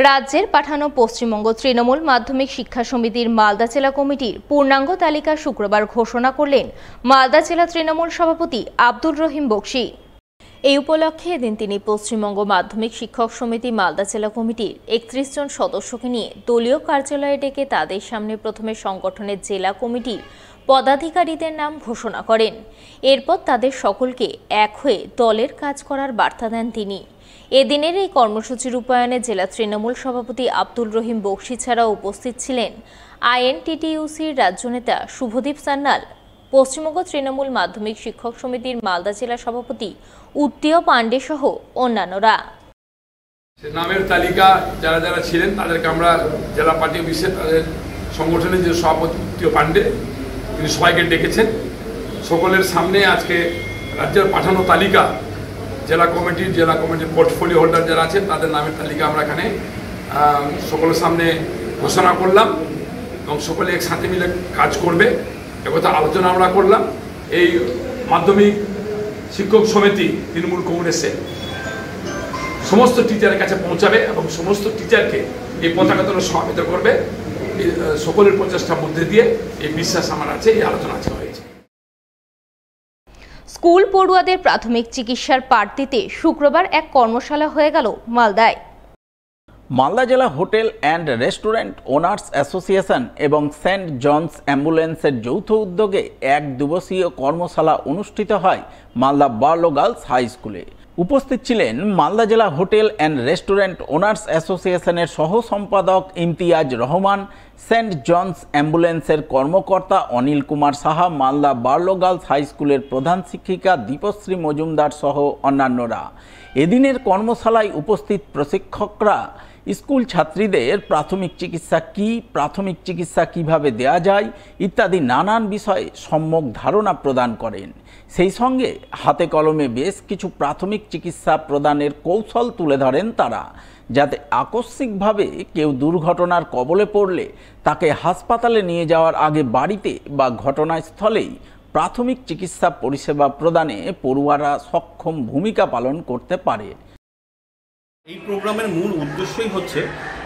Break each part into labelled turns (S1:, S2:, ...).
S1: রাজ্যের পাঠানো পশ্চিমবঙ্গ তৃণমূল মাধ্যমিক শিক্ষা সমিতির মালদা জেলা কমিটির পূর্ণাঙ্গ তালিকা শুক্রবার ঘোষণা করলেন মালদা জেলা তৃণমূল সভাপতি আব্দুর রহিম বক্সী। এই উপলক্ষে এদিন তিনি পশ্চিমবঙ্গ মাধ্যমিক শিক্ষক সমিতি মালদা জেলা কমিটির ৩১ জন সদস্যকে নিয়ে দলীয় কার্যালয়ে ডেকে তাদের সামনে প্রথমে সংগঠনের জেলা কমিটির পদাধিকারীদের নাম ঘোষণা করেন। এরপর তাদের সকলকে এক হয়ে দলের কাজ করার বার্তা দেন তিনি। এদিনের এই কর্মসূচি রূপায়ণে জেলা তৃণমূল সভাপতি আব্দুর রহিম বক্সী ছাড়াও উপস্থিত ছিলেন আইএনটিটিইউসির রাজ্য নেতা শুভদীপ সান্যাল, পশ্চিমবঙ্গ তৃণমূল মাধ্যমিক শিক্ষক সমিতির মালদা জেলা সভাপতি উত্তীয় পাণ্ডে সহ অন্যান্যরা।
S2: নামের তালিকা যারা যারা ছিলেন তাদেরকে আমরা জেলা পার্টি অফিসে তাদের সংগঠনের যে সভাপতি উত্তীয় পাণ্ডে তিনি সবাইকে ডেকেছেন। সকলের সামনে আজকে রাজ্যের পাঠানো তালিকা জেলা কমিটির পোর্টফোলিও হোল্ডার যারা আছেন তাদের নামের তালিকা আমরা এখানে সকলের সামনে ঘোষণা করলাম এবং সকলে একসাথে মিলে কাজ করবে একথা আলোচনা আমরা করলাম। এই মাধ্যমিক শিক্ষক সমিতি তৃণমূল কংগ্রেসে সমস্ত টিচারের কাছে পৌঁছাবে এবং সমস্ত টিচারকে এই পতাকাতলে সমাবেত করবে। সকলের প্রচেষ্টার মধ্যে দিয়ে এই বিশ্বাস আমার আছে, এই আলোচনা আজকে হয়েছে।
S1: স্কুল পড়ুয়াদের প্রাথমিক চিকিৎসার পাঠ দিতে শুক্রবার এক কর্মশালা হয়ে গেল মালদায়।
S3: মালদা জেলা hotel and restaurant owners association এবং সেন্ট জনস অ্যাম্বুলেন্সের যৌথ উদ্যোগে এক দিবসীয় কর্মশালা অনুষ্ঠিত হয় মালদা বার্লো গার্লস হাই স্কুলে। উপস্থিত ছিলেন মালদা জেলা হোটেল অ্যান্ড রেস্টুরেন্ট ওনার্স অ্যাসোসিয়েশনের সহ সম্পাদক ইমতিয়াজ রহমান, সেন্ট জনস অ্যাম্বুলেন্সের কর্মকর্তা Anil Kumar Saha, Malda Barlow girls high স্কুলের প্রধান শিক্ষিকা দীপশ্রী মজুমদার সহ অন্যান্যরা। এদিনের কর্মশালায় উপস্থিত প্রশিক্ষকরা স্কুল ছাত্রীদের প্রাথমিক চিকিৎসা কিভাবে দেয়া যায় ইত্যাদি নানান বিষয়ে সম্যক ধারণা প্রদান করেন। সেই সঙ্গে হাতে কলমে বেশ কিছু প্রাথমিক চিকিৎসা প্রদানের কৌশল তুলে ধরেন তারা, যাতে আকস্মিকভাবে কেউ দুর্ঘটনার কবলে পড়লে তাকে হাসপাতালে নিয়ে যাওয়ার আগে বাড়িতে বা ঘটনাস্থলেই প্রাথমিক চিকিৎসা পরিষেবা প্রদানে পড়ুয়ারা সক্ষম ভূমিকা পালন করতে পারে।
S4: এই প্রোগ্রামের মূল উদ্দেশ্যই হচ্ছে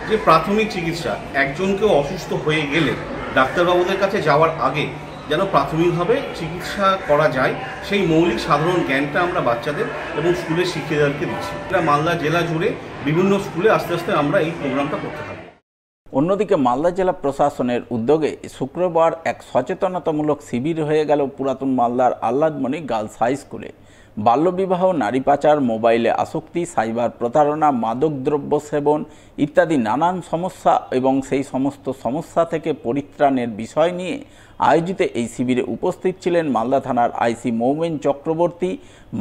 S4: যে প্রাথমিক চিকিৎসা একজনকেও অসুস্থ হয়ে গেলে ডাক্তারবাবুদের কাছে যাওয়ার আগে যেন প্রাথমিকভাবে চিকিৎসা করা যায় সেই মৌলিক সাধারণ জ্ঞানটা আমরা বাচ্চাদের এবং স্কুলের শিক্ষিকাদেরকে দিচ্ছি। এটা মালদা জেলা জুড়ে বিভিন্ন স্কুলে আস্তে আস্তে আমরা এই প্রোগ্রামটা করতে থাকবো।
S3: অন্যদিকে মালদা জেলা প্রশাসনের উদ্যোগে শুক্রবার এক সচেতনতামূলক শিবির হয়ে গেল পুরাতন মালদার আহ্লাদমণি গার্লস হাই স্কুলে। বাল্যবিবাহ, নারী পাচার, মোবাইলে আসক্তি, সাইবার প্রতারণা, মাদকদ্রব্য সেবন ইত্যাদি নানান সমস্যা এবং সেই সমস্ত সমস্যা থেকে পরিত্রাণের বিষয় নিয়ে আয়োজিত এই শিবিরে উপস্থিত ছিলেন মালদা থানার আইসি মৌমেন চক্রবর্তী,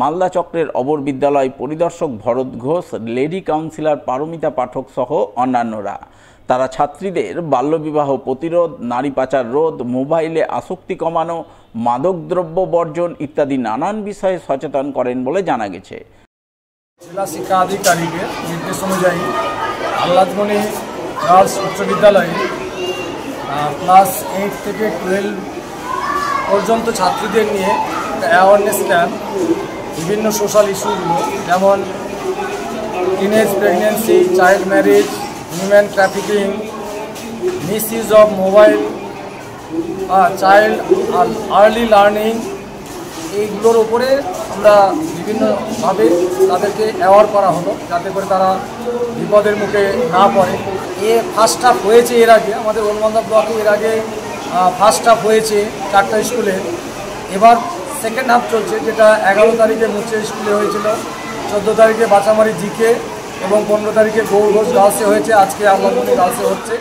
S3: মালদা চক্রের অবর বিদ্যালয় পরিদর্শক ভরত ঘোষ, লেডি কাউন্সিলর পারমিতা পাঠক সহ অন্যান্যরা। তারা ছাত্রীদের বাল্যবিবাহ প্রতিরোধ, নারী পাচার রোধ, মোবাইলে আসক্তি কমানো, মাদকদ্রব্য বর্জন ইত্যাদি নানান বিষয়ে সচেতন করেন বলে জানা গেছে।
S5: জেলা শিক্ষা আধিকারিকের নির্দেশ অনুযায়ী আহ্লাদমণি গার্লস উচ্চ বিদ্যালয়ে ক্লাস 8 থেকে 12 পর্যন্ত ছাত্রীদের নিয়ে অ্যাওয়ারনেস ক্যাম্প, বিভিন্ন সোশ্যাল ইস্যুগুলো যেমন teenage pregnancy, child marriage, human trafficking, misuse of mobile, child early learning, এইগুলোর উপরে আমরা বিভিন্নভাবে তাদেরকে অ্যাওয়ার করা হলো যাতে করে তারা বিপদের মুখে না পড়ে। ফার্স্ট হাফ হয়েছে এর আগে আমাদের ওলমালদা ব্লকে, এর আগে ফার্স্ট হাফ হয়েছে 4টা স্কুলে, এবার সেকেন্ড হাফ চলছে, যেটা 11 তারিখে মুচে স্কুলে হয়েছিল, 14 তারিখে বাঁচামারি জিকে এবং 15 তারিখে গৌর ঘোষ গার্লসে হয়েছে, আজকে আহ্লাদমণি গার্লসে হচ্ছে।